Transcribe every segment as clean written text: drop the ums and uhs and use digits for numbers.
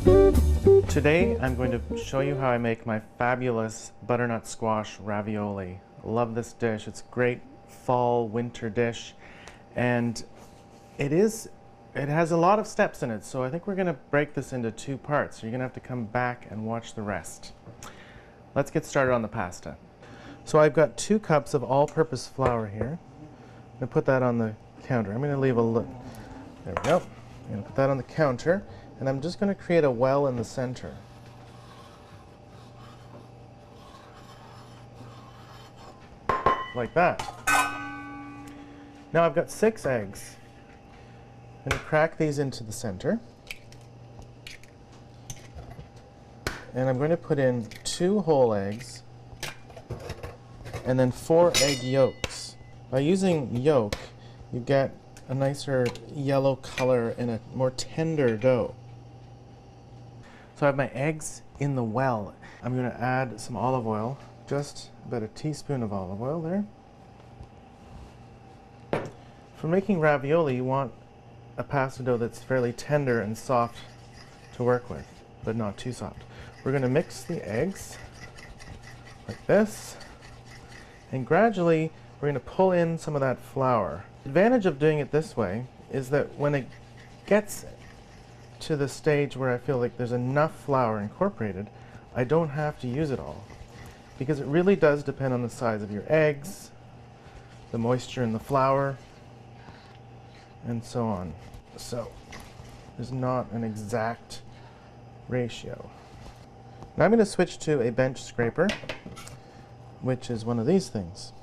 Today I'm going to show you how I make my fabulous butternut squash ravioli. Love this dish. It's a great fall winter dish, and it has a lot of steps in it, so I think we're going to break this into two parts. So you're going to have to come back and watch the rest. Let's get started on the pasta. So I've got 2 cups of all-purpose flour here. I'm going to put that on the counter. I'm going to leave a little. There we go. I'm going to put that on the counter, and I'm just going to create a well in the center. Like that. Now I've got 6 eggs. I'm going to crack these into the center. And I'm going to put in 2 whole eggs and then 4 egg yolks. By using yolk, you get a nicer yellow color and a more tender dough. So I have my eggs in the well. I'm going to add some olive oil, just about a teaspoon of olive oil there. For making ravioli, you want a pasta dough that's fairly tender and soft to work with, but not too soft. We're going to mix the eggs like this, and gradually we're going to pull in some of that flour. The advantage of doing it this way is that when it gets to the stage where I feel like there's enough flour incorporated, I don't have to use it all, because it really does depend on the size of your eggs, the moisture in the flour, and so on. So there's not an exact ratio. Now I'm going to switch to a bench scraper, which is one of these things.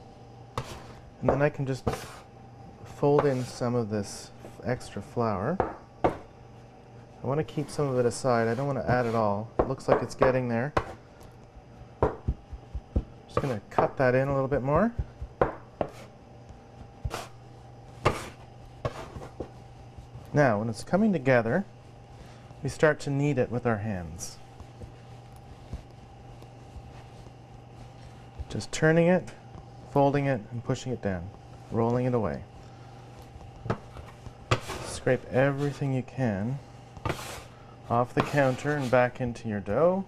And then I can just fold in some of this extra flour. I want to keep some of it aside. I don't want to add it all. It looks like it's getting there. Just going to cut that in a little bit more. Now, when it's coming together, we start to knead it with our hands. Just turning it, folding it, and pushing it down, rolling it away. Scrape everything you can off the counter and back into your dough.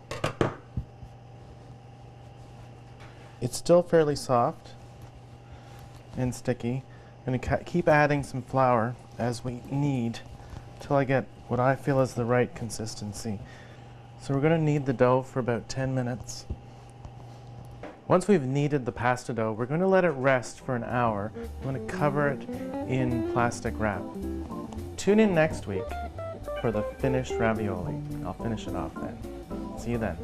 It's still fairly soft and sticky. I'm going to keep adding some flour as we knead until I get what I feel is the right consistency. So we're going to knead the dough for about 10 minutes. Once we've kneaded the pasta dough, we're going to let it rest for an hour. I'm going to cover it in plastic wrap. Tune in next week for the finished ravioli. I'll finish it off then. See you then.